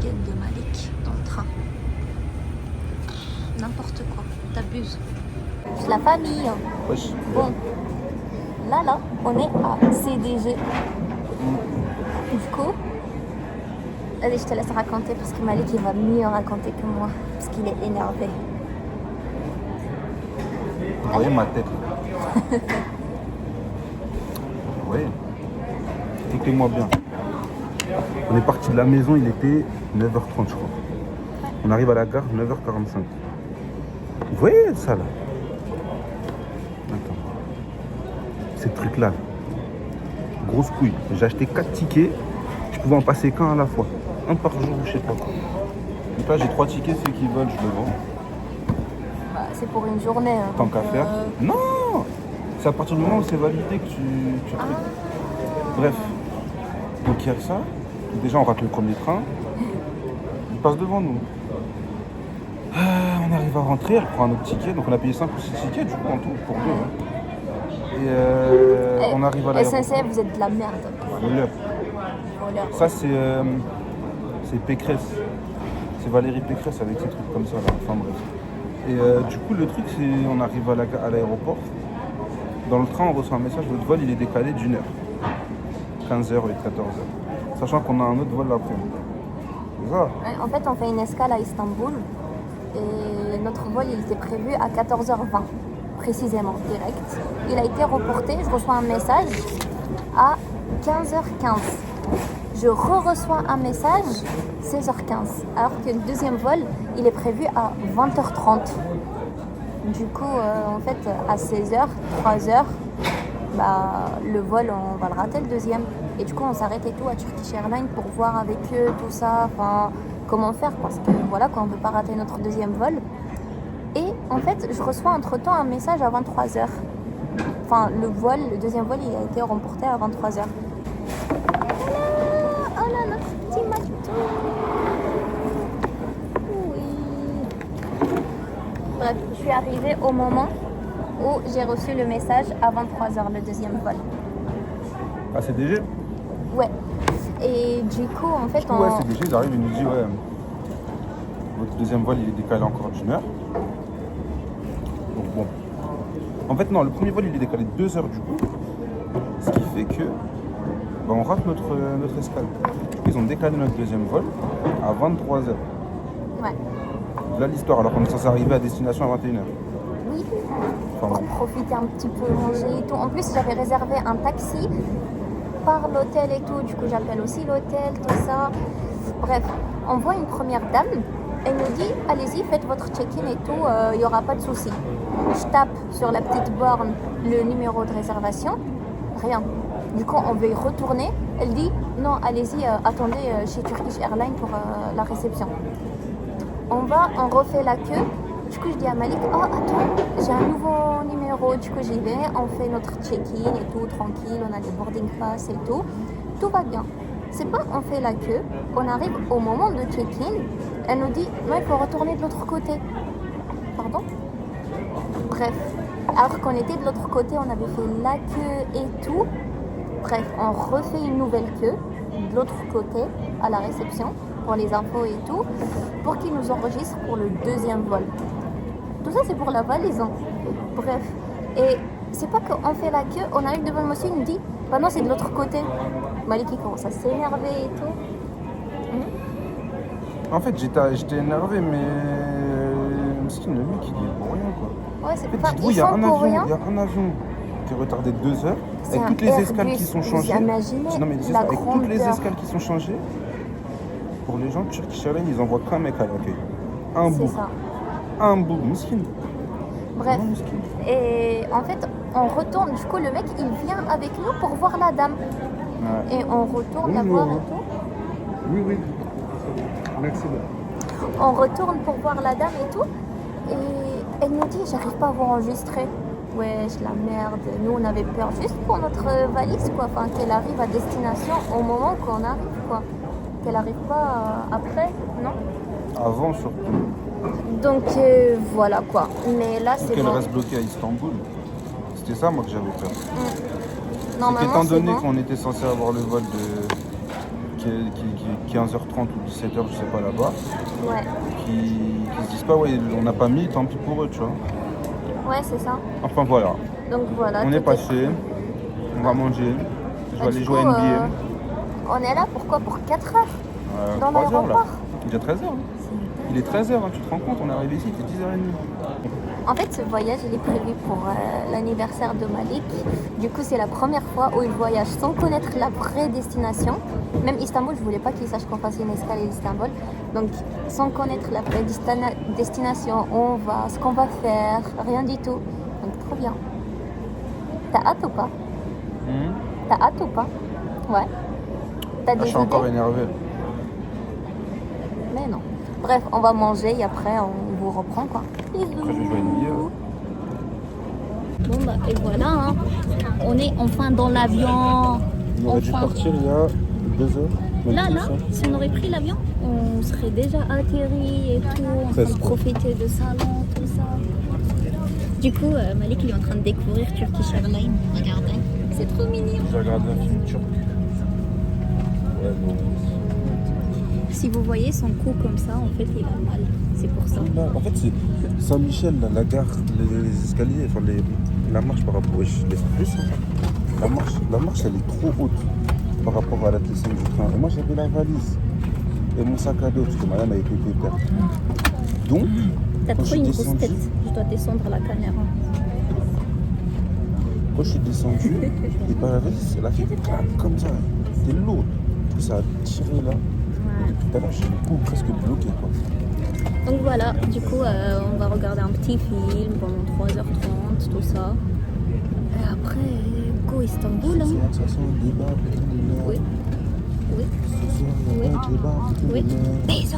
baguette de Malik dans le train. N'importe quoi, t'abuses. C'est la famille. Wesh. Bon, là, on est à CDG. Du coup, allez, je te laisse raconter parce que Malik, il va mieux raconter que moi. Parce qu'il est énervé. Vous voyez ma tête. Oui. Écoutez-moi bien. On est parti de la maison, il était 9h30 je crois. On arrive à la gare 9h45. Vous voyez ça là? Attends. Ces trucs là. Grosse couille. J'ai acheté 4 tickets. Je pouvais en passer qu'un à la fois. Un par jour ou je sais pas quoi. Donc là j'ai 3 tickets, ceux qui veulent je le vends. Bah, c'est pour une journée. Hein, Tant qu'à faire. Non! C'est à partir du moment où c'est validé que tu trucs. Bref. Donc il y a ça. Déjà on rate le premier train. Il passe devant nous. On arrive à rentrer, elle prend un autre ticket. Donc on a payé 5 ou 6 tickets du coup en tout pour deux. Hein. Et on arrive à l'aéroport. SNCF, vous êtes de la merde. Voleur. Ça c'est Pécresse. C'est Valérie Pécresse avec ces trucs comme ça là. Enfin bref. Et du coup le truc c'est on arrive à l'aéroport. Dans le train on reçoit un message, votre vol il est décalé d'une heure. 15h et 14h. Sachant qu'on a un autre vol après. C'est ça. Ouais, en fait on fait une escale à Istanbul. Et notre vol il était prévu à 14h20. Précisément, direct. Il a été reporté, je reçois un message à 15h15. Je re-reçois un message 16h15. Alors que le deuxième vol, il est prévu à 20h30. Du coup, en fait, à 16h, 3h, bah, le vol, on va le rater le deuxième. Et du coup, on s'arrête et tout à Turkish Airlines pour voir avec eux tout ça, enfin, comment faire. Parce que voilà, quand on ne veut pas rater notre deuxième vol. Et en fait, je reçois entre-temps un message à 23h. Enfin, le deuxième vol, il a été remporté à 23h. Oh là, notre petit matou. Oui. Bref, je suis arrivée au moment où j'ai reçu le message à 23h, le deuxième vol. Ah CDG? Ouais. Et du coup, en fait, Ouais, CDG, ils arrivent et nous disent ouais, votre deuxième vol il est décalé encore d'une heure. Donc bon. En fait non, le premier vol il est décalé de 2 heures du coup. Ce qui fait que bah, on rate notre escale. Du coup ils ont décalé notre deuxième vol à 23h. Ouais. Là l'histoire, alors qu'on est censé arriver à destination à 21h. Oui. Enfin, Pour bon. profiter un petit peu, manger et tout. En plus, j'avais réservé un taxi par l'hôtel et tout. Du coup, j'appelle aussi l'hôtel, tout ça. Bref, on voit une première dame. Elle nous dit, allez-y, faites votre check-in et tout, il n'y aura pas de souci. Je tape sur la petite borne le numéro de réservation. Rien. Du coup, on veut y retourner. Elle dit, non, allez-y, attendez chez Turkish Airlines pour la réception. On refait la queue. Du coup, je dis à Malik, oh, attends, j'ai un nouveau numéro. Du coup, j'y vais, on fait notre check-in et tout, tranquille, on a les boarding pass et tout. Tout va bien. C'est pas on fait la queue, on arrive au moment de check-in, elle nous dit, non, il faut retourner de l'autre côté. Pardon? Bref, alors qu'on était de l'autre côté, on avait fait la queue et tout. Bref, on refait une nouvelle queue de l'autre côté, à la réception, pour les infos et tout, pour qu'ils nous enregistrent pour le deuxième vol. Tout ça, c'est pour la valise. Hein. Bref. Et c'est pas qu'on fait la queue, on arrive devant le monsieur, il nous dit, bah non, c'est de l'autre côté. Malik, il commence à s'énerver et tout. En fait j'étais énervé mais c'est le mec il est pour rien quoi. Ouais, c'est En fait, pas. dites-vous, il y a un avion qui est retardé de 2 heures avec toutes les escales qui sont changées. Non mais c'est ça, avec toutes les escales qui sont changées. Pour les gens, Turkish Airlines, ils envoient qu'un mec à l'accueil. Un bout. Un bout, miskin. Bref. Et en fait, on retourne. Du coup, le mec, il vient avec nous pour voir la dame. Ouais. Et on retourne la voir et tout. Oui. Merci. On retourne pour voir la dame et tout. Et elle nous dit, j'arrive pas à vous enregistrer. Wesh, la merde. Nous, on avait peur juste pour notre valise, quoi. Enfin, qu'elle arrive à destination au moment qu'on arrive, quoi. Qu'elle arrive pas après, non? Avant, surtout. Donc, voilà, quoi. Mais là, c'est qu'elle bon. reste bloquée à Istanbul. C'était ça, moi, que j'avais peur. Normalement, étant donné c'est bon. qu'on était censé avoir le vol qui est 15h30 ou 17h, je sais pas là-bas, Ouais, qui se disent pas, ouais, on n'a pas mis, tant pis pour eux, tu vois. ouais, c'est ça. Enfin voilà, Donc voilà. on tout est passé, on va manger, je vais Bah, aller du jouer à coup, NBA. on est là pourquoi? Pour 4 heures dans 3 heures là. l'aéroport. Il est 13h. Il est 13h, tu te rends compte, on est arrivé ici, il était 10h30. En fait, ce voyage, il est prévu pour l'anniversaire de Malik. Du coup, c'est la première fois où il voyage sans connaître la vraie destination. Même Istanbul, je voulais pas qu'il sache qu'on fasse une escale à Istanbul. Donc, sans connaître la vraie destination, où on va, ce qu'on va faire, rien du tout. Donc, trop bien. T'as hâte ou pas? T'as hâte ou pas? Ouais. T'as Ah, des je suis encore idées? énervé. Mais non. Bref, on va manger et après, on vous reprend quoi. Après, je vais jouer à NBA. Bon bah et voilà, hein. On est enfin dans l'avion. On aurait dû Enfin. partir il y a 2 heures. même Là, plus, là, hein. si on aurait pris l'avion, on serait déjà atterri et tout, en train de Presque. profiter de salon, tout ça. Du coup, Malik il est en train de découvrir Turkish Airlines. Regardez, c'est trop mignon. J'ai regardé un film turc. Ouais, bon. Si vous voyez son cou comme ça, en fait, il a mal. C'est pour ça. Là, en fait, c'est Saint-Michel, là, la gare, les escaliers, enfin la marche par rapport. Ouais, je laisse plus. Hein. La marche, elle est trop haute par rapport à la descente du train. Et moi, j'avais la valise et mon sac à dos, parce que madame a été pépère. Donc, T'as quand trop je suis une grosse descendu, tête. Je dois descendre la caméra. quand je suis descendu, et par la valise, elle a fait clac, comme ça. C'était lourd. Ça a tiré là. Ouais. Tout à l'heure, j'ai le cou presque bloqué, quoi. Donc voilà, du coup, on va regarder un petit film pendant 3h30, tout ça. Et après, go Istanbul. Hein. Ça sent le débat, putain de merde. Oui. Oui. Ce soir, il y a Oui. un débat, putain Oui. de merde. Bisous.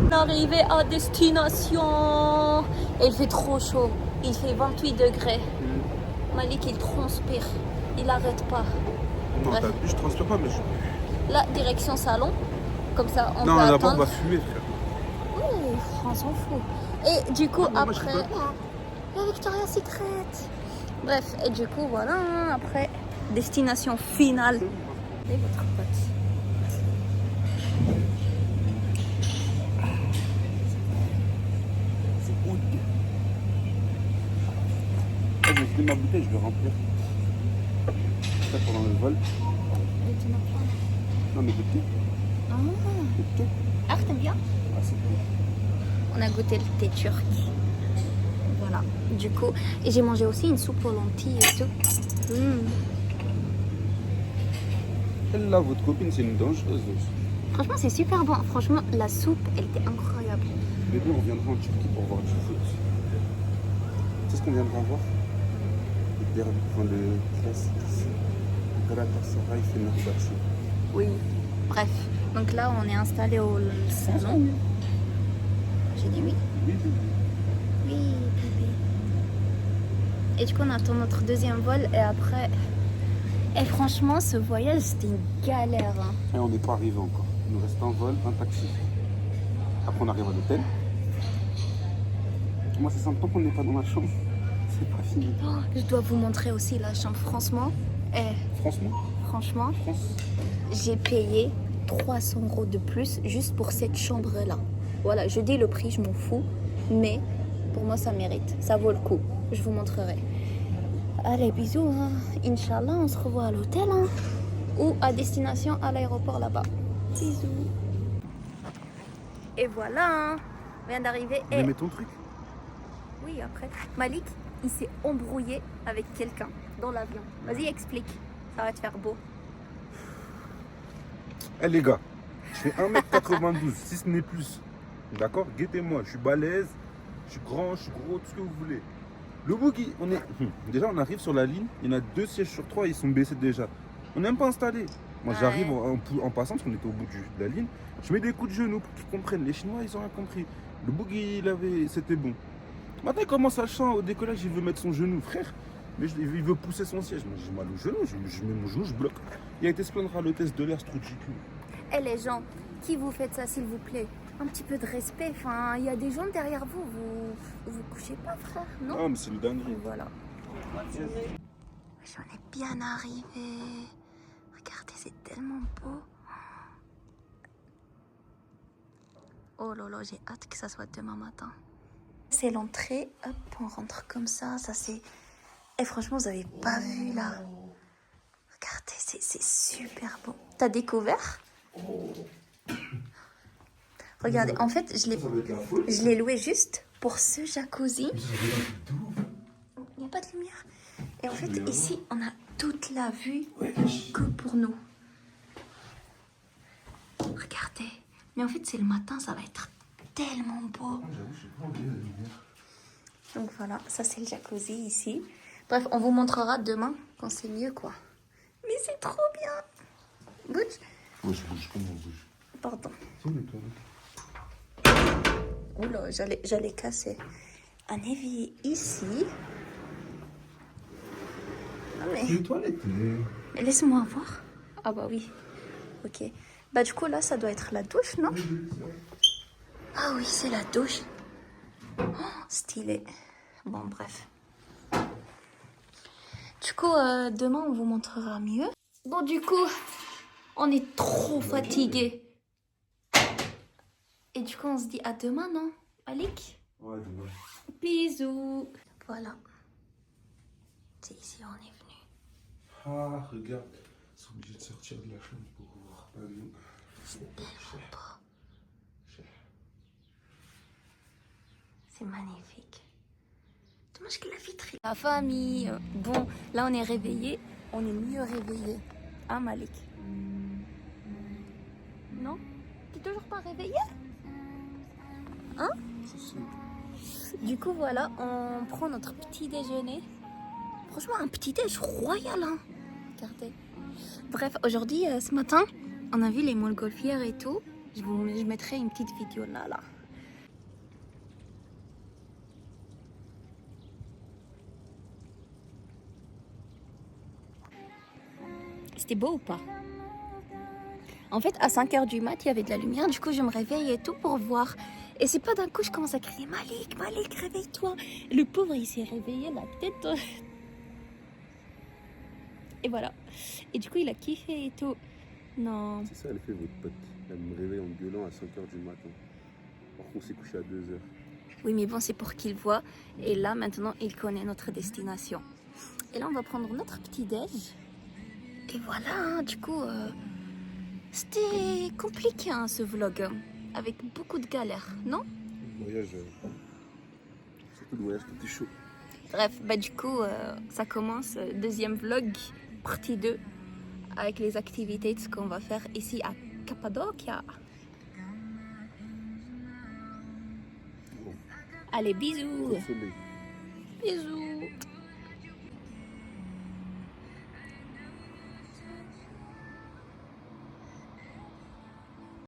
On est arrivé à destination. Et il fait trop chaud. Il fait 28 degrés. Malik, il transpire. Il n'arrête pas. Non, Bref. je transpire pas, mais je... Là, direction salon. Comme ça, on Non, peut d'abord, attendre. on va fumer, frère. Oui, on s'en fout. Et du coup, Ah, mais moi, je après, peux pas, hein. la Victoria's Secret. Bref, et du coup, voilà, hein, après, destination finale. Et votre pote. C'est cool. Ah, je vais vider ma bouteille, je vais remplir. Ça pendant le vol. Non, mais goûter. Ah, Goûter. ah t'aimes bien? Ah, c'est cool. On a goûté le thé turc. Voilà, du coup, et j'ai mangé aussi une soupe aux lentilles et tout. Elle, là, votre copine, c'est une dangereuse. Franchement, c'est super bon. Franchement, la soupe, elle était incroyable. Bébé, on viendra en Turquie pour voir du foot. Tu sais ce qu'on viendra voir? Le derby, enfin, le classique ici. Galatasaray, Fenerbahçe. Oui. Bref, donc là, on est installé au salon. J'ai dit oui. Oui, oui. Oui, bébé. Et du coup, on attend notre deuxième vol et après. Et franchement, ce voyage, c'était une galère. Hein. Et on n'est pas arrivé encore. Il nous reste un vol, un taxi. Après, on arrive à l'hôtel. Moi, c'est simple, tant qu'on n'est pas dans la chambre, c'est pas fini. Oh, je dois vous montrer aussi la chambre. Franchement, franchement, France. j'ai payé 300 € de plus juste pour cette chambre-là. Voilà, je dis le prix, je m'en fous. Mais pour moi, ça mérite. Ça vaut le coup. Je vous montrerai. Allez, bisous. Hein. Inch'Allah, on se revoit à l'hôtel. Hein. Ou à destination à l'aéroport là-bas. Bisous. Et voilà. Hein. On vient d'arriver. Mais Et... mets ton truc. Oui, après. Malik, il s'est embrouillé avec quelqu'un dans l'avion. Vas-y, explique. Ça va te faire beau. Eh les gars, je fais 1m92, si ce n'est plus. D'accord? Guettez-moi, je suis balèze, je suis grand, je suis gros, tout ce que vous voulez. Le boogie, on est. Déjà, on arrive sur la ligne, il y en a 2 sièges sur 3, ils sont baissés déjà. On n'est même pas installé. Moi, Ouais. j'arrive en passant, parce qu'on était au bout de la ligne, je mets des coups de genoux pour qu'ils comprennent. Les Chinois, ils ont rien compris. Le boogie, c'était bon. Maintenant, il commence à chanter au décollage, il veut mettre son genou, frère. Mais il veut pousser son siège. Moi, j'ai mal au genou, je mets mon genou, je bloque. Il a été se plaindre à l'hôtesse de l'air, ce trou de ridicule. Eh les gens, qui vous faites ça s'il vous plaît? Un petit peu de respect. Enfin, il y a des gens derrière vous. Vous couchez pas, frère, non? Ah, mais c'est le dinguerie. Voilà. J'en ai bien arrivé. Regardez, c'est tellement beau. Oh là là, j'ai hâte que ça soit demain matin. C'est l'entrée, hop, on rentre comme ça. Ça c'est... Et franchement, vous avez pas vu là. Regardez, c'est super beau. T'as découvert? Regardez, en fait, je l'ai loué juste pour ce jacuzzi. Il n'y a pas de lumière. Et en fait, ici, on a toute la vue que pour nous. Regardez. Mais en fait, c'est le matin, ça va être tellement beau. Donc voilà, ça c'est le jacuzzi ici. Bref, on vous montrera demain quand c'est mieux, quoi. Mais c'est trop bien. Bouge. Moi, je bouge, comment on bouge? Pardon. C'est où les toilettes? Oula, j'allais casser. Un évier ici. Ah, mais... C'est les toilettes. Mais laisse-moi voir. Ah bah oui. Ok. Bah du coup, là, ça doit être la douche, non? Ah oui, c'est la douche. Oh, stylé. Bon, bref. Du coup, demain, on vous montrera mieux. Bon, du coup, on est trop fatigués. Et du coup, on se dit à demain, non, Malik? Ouais, demain. Bisous. Voilà. C'est ici où on est venu. Ah, regarde. Ils sont obligés de sortir de la chambre pour voir pas nous. C'est tellement beau. C'est magnifique. Dommage que la vitre est... La famille. Bon, là on est réveillés. On est mieux réveillés. Hein, Malik? Non? T'es toujours pas réveillé? Hein? Du coup, voilà, on prend notre petit déjeuner. Franchement, un petit déj royal, hein? Regardez. Bref, aujourd'hui, ce matin, on a vu les montgolfières et tout. Je mettrai une petite vidéo là. C'était beau ou pas? En fait, à 5h du mat, il y avait de la lumière. Du coup, je me réveille et tout pour voir. Et c'est pas d'un coup, je commence à crier Malik, Malik, réveille-toi. Le pauvre, il s'est réveillé la tête. Et voilà. Et du coup, il a kiffé et tout. Non. C'est ça, elle fait votre pote. Elle me réveille en gueulant à 5h du matin. Alors qu'on s'est couché à 2h. Oui, mais bon, c'est pour qu'il voit. Et là, maintenant, il connaît notre destination. Et là, on va prendre notre petit déj. Et voilà, hein, du coup, c'était compliqué, hein, ce vlog. Avec beaucoup de galères, non? Le voyage, surtout le voyage qui était chaud. Bref, bah du coup, ça commence, deuxième vlog, partie 2, avec les activités de ce qu'on va faire ici à Cappadocia. Bon. Allez, bisous. Au soleil. Bisous.